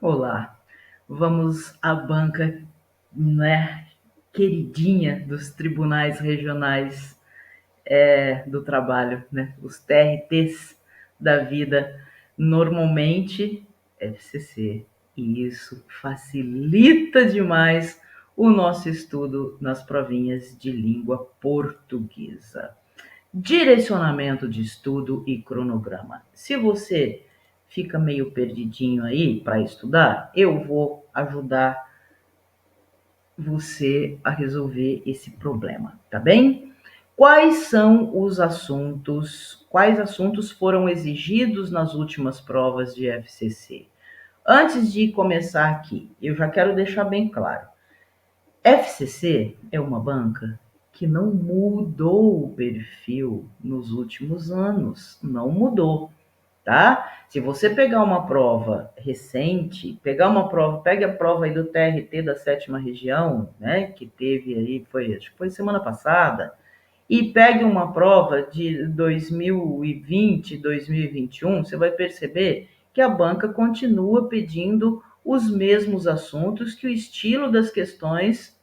Olá, vamos à banca, né, queridinha dos tribunais regionais do trabalho, né, os TRTs da vida, normalmente FCC, e isso facilita demais o nosso estudo nas provinhas de língua portuguesa. Direcionamento de estudo e cronograma. Se você fica meio perdidinho aí para estudar, eu vou ajudar você a resolver esse problema, tá bem? Quais assuntos foram exigidos nas últimas provas de FCC? Antes de começar aqui, eu já quero deixar bem claro. FCC é uma banca que não mudou o perfil nos últimos anos, não mudou, tá? Se você pegar uma prova recente, pegue a prova aí do TRT da sétima região, né, que teve aí, acho que foi semana passada, e pegue uma prova de 2020, 2021, você vai perceber que a banca continua pedindo os mesmos assuntos, que o estilo das questões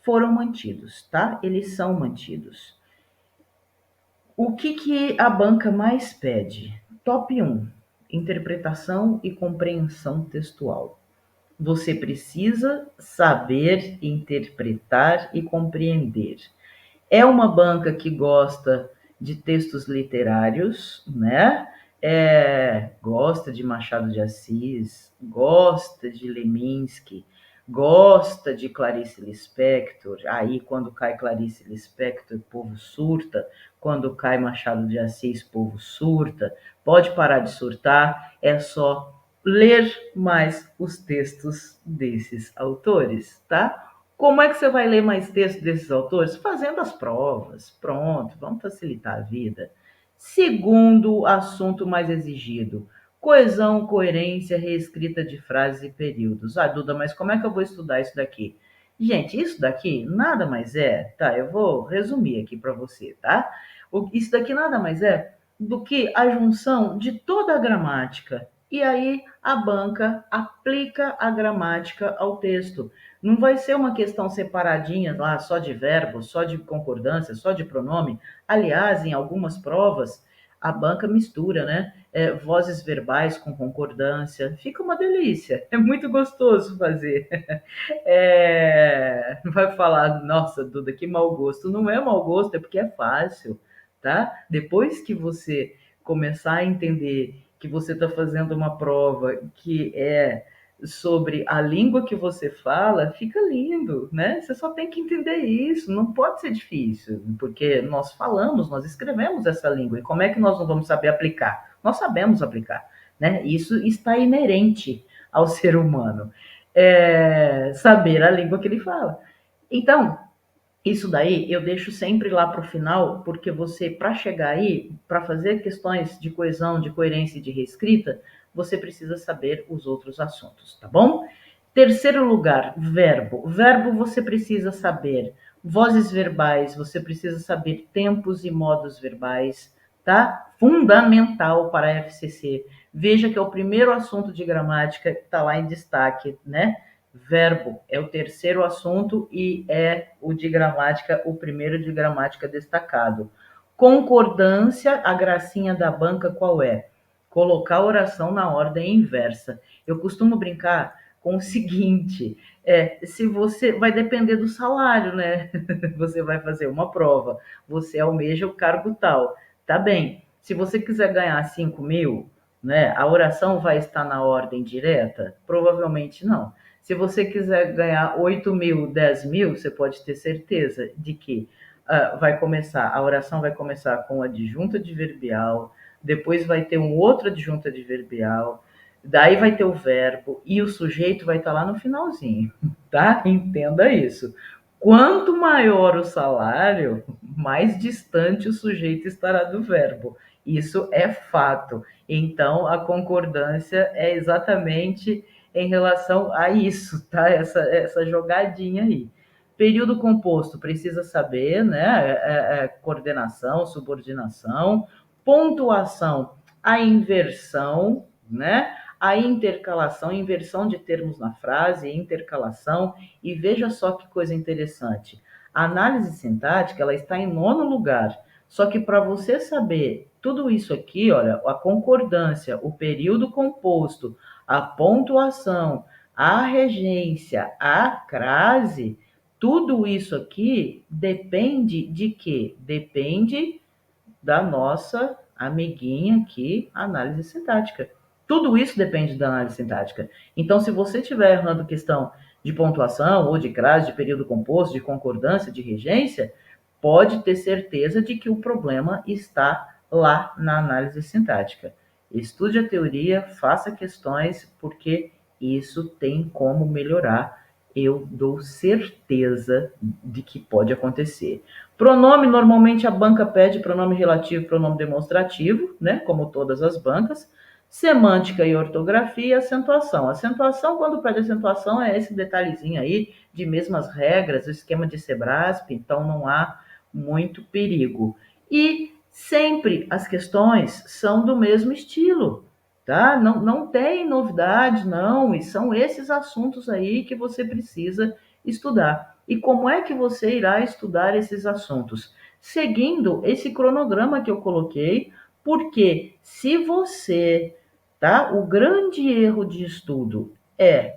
foram mantidos, tá? Eles são mantidos. O que a banca mais pede? Top 1, interpretação e compreensão textual. Você precisa saber interpretar e compreender. É uma banca que gosta de textos literários, né? Gosta de Machado de Assis, gosta de Leminski, gosta de Clarice Lispector. Aí, quando cai Clarice Lispector, o povo surta. Quando cai Machado de Assis, o povo surta. Pode parar de surtar, é só ler mais os textos desses autores, tá? Como é que você vai ler mais texto desses autores? Fazendo as provas. Pronto, vamos facilitar a vida. Segundo assunto mais exigido: coesão, coerência, reescrita de frases e períodos. Ah, Duda, mas como é que eu vou estudar isso daqui? Gente, isso daqui nada mais é, tá? Eu vou resumir aqui para você, tá? Isso daqui nada mais é do que a junção de toda a gramática. E aí a banca aplica a gramática ao texto. Não vai ser uma questão separadinha lá, só de verbo, só de concordância, só de pronome. Aliás, em algumas provas, a banca mistura, né? Vozes verbais com concordância. Fica uma delícia. É muito gostoso fazer. Vai falar, nossa, Duda, que mau gosto. Não é mau gosto, é porque é fácil, tá? Depois que você começar a entender que você está fazendo uma prova que é sobre a língua que você fala, fica lindo, né? Você só tem que entender isso, não pode ser difícil, porque nós falamos, nós escrevemos essa língua, e como é que nós não vamos saber aplicar? Nós sabemos aplicar, né? Isso está inerente ao ser humano, saber a língua que ele fala. Então, isso daí eu deixo sempre lá para o final, porque você, para chegar aí, para fazer questões de coesão, de coerência e de reescrita, você precisa saber os outros assuntos, tá bom? Terceiro lugar, verbo. Verbo você precisa saber vozes verbais, você precisa saber tempos e modos verbais, tá? Fundamental para a FCC. Veja que é o primeiro assunto de gramática que está lá em destaque, né? Verbo é o terceiro assunto e é o de gramática, o primeiro de gramática destacado. Concordância, a gracinha da banca qual é? Colocar a oração na ordem inversa. Eu costumo brincar com o seguinte: se você vai depender do salário, né? Você vai fazer uma prova, você almeja o cargo tal, tá bem? Se você quiser ganhar 5.000, né? A oração vai estar na ordem direta? Provavelmente não. Se você quiser ganhar 8.000, 10.000, você pode ter certeza de que a oração vai começar com adjunto adverbial, depois vai ter um outro adjunto adverbial, daí vai ter o verbo e o sujeito vai estar lá no finalzinho, tá? Entenda isso. Quanto maior o salário, mais distante o sujeito estará do verbo. Isso é fato. Então, a concordância é exatamente em relação a isso, tá? Essa jogadinha aí. Período composto precisa saber, né? Coordenação, subordinação, pontuação, a inversão, né? a intercalação, inversão de termos na frase, intercalação, e veja só que coisa interessante. A análise sintática, ela está em 9º lugar, só que para você saber tudo isso aqui, olha, a concordância, o período composto, a pontuação, a regência, a crase, tudo isso aqui depende de quê? Depende da nossa amiguinha aqui, análise sintática. Tudo isso depende da análise sintática. Então, se você estiver errando questão de pontuação, ou de crase, de período composto, de concordância, de regência, pode ter certeza de que o problema está lá na análise sintática. Estude a teoria, faça questões, porque isso tem como melhorar. Eu dou certeza de que pode acontecer. Pronome, normalmente a banca pede pronome relativo e pronome demonstrativo, né? Como todas as bancas. Semântica e ortografia, acentuação. Acentuação, quando pede acentuação, é esse detalhezinho aí de mesmas regras, o esquema de Sebrasp, então não há muito perigo. E sempre as questões são do mesmo estilo, tá? Não tem novidade, não, e são esses assuntos aí que você precisa estudar. E como é que você irá estudar esses assuntos? Seguindo esse cronograma que eu coloquei, porque se você, tá? O grande erro de estudo é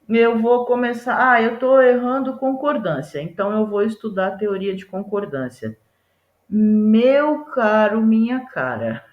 eu vou começar, eu estou errando concordância, então eu vou estudar teoria de concordância. Meu caro, minha cara,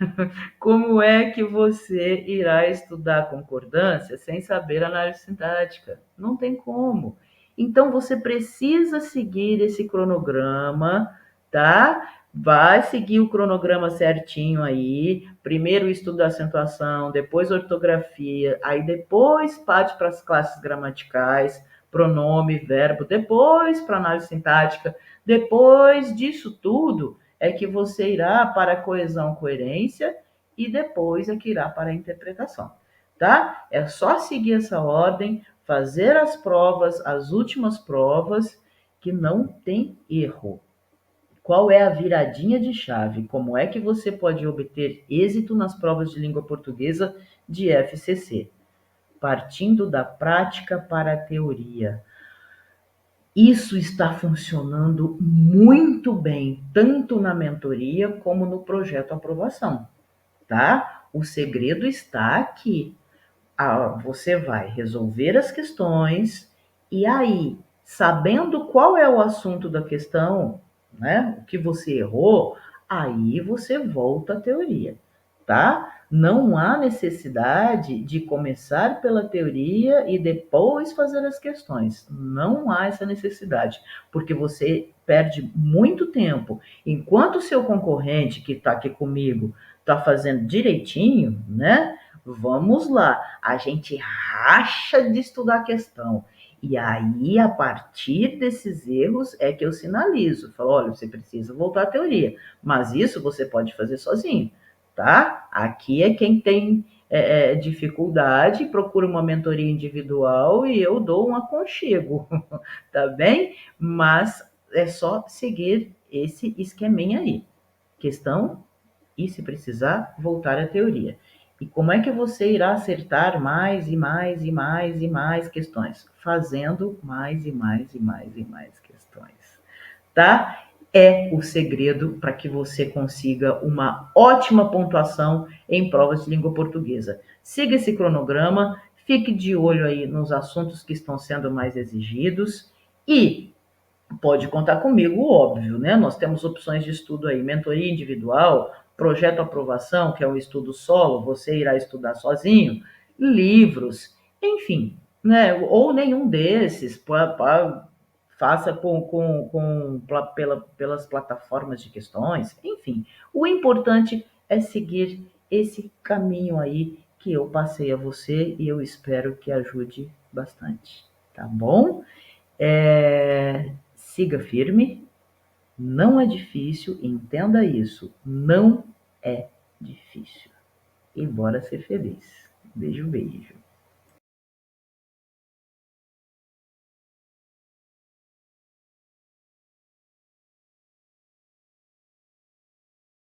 como é que você irá estudar concordância sem saber análise sintática? Não tem como. Então você precisa seguir esse cronograma, tá? Vai seguir o cronograma certinho aí. Primeiro o estudo da acentuação, depois ortografia, aí depois parte para as classes gramaticais, pronome, verbo, depois para análise sintática. Depois disso tudo, é que você irá para a coesão, coerência e depois é que irá para a interpretação, tá? É só seguir essa ordem, fazer as provas, as últimas provas, que não tem erro. Qual é a viradinha de chave? Como é que você pode obter êxito nas provas de língua portuguesa de FCC? Partindo da prática para a teoria. Isso está funcionando muito bem, tanto na mentoria como no projeto aprovação, tá? O segredo está aqui. Você vai resolver as questões e aí, sabendo qual é o assunto da questão, né? O que você errou, aí você volta à teoria, tá? Não há necessidade de começar pela teoria e depois fazer as questões. Não há essa necessidade, porque você perde muito tempo. Enquanto o seu concorrente que está aqui comigo está fazendo direitinho, né? Vamos lá, a gente racha de estudar a questão. E aí, a partir desses erros, é que eu sinalizo. Falo, olha, você precisa voltar à teoria. Mas isso você pode fazer sozinho, tá? Aqui é quem tem dificuldade, procura uma mentoria individual e eu dou um aconchego, tá bem? Mas é só seguir esse esqueminha aí. Questão e, se precisar, voltar à teoria. E como é que você irá acertar mais e mais e mais e mais questões? Fazendo mais e mais e mais e mais questões, tá? É o segredo para que você consiga uma ótima pontuação em provas de língua portuguesa. Siga esse cronograma, fique de olho aí nos assuntos que estão sendo mais exigidos e pode contar comigo, óbvio, né? Nós temos opções de estudo aí, mentoria individual, projeto aprovação, que é um estudo solo, você irá estudar sozinho, livros, enfim, né? Ou nenhum desses, faça pelas plataformas de questões, enfim. O importante é seguir esse caminho aí que eu passei a você e eu espero que ajude bastante, tá bom? Siga firme, não é difícil, entenda isso, não é difícil. E bora ser feliz. Beijo, beijo.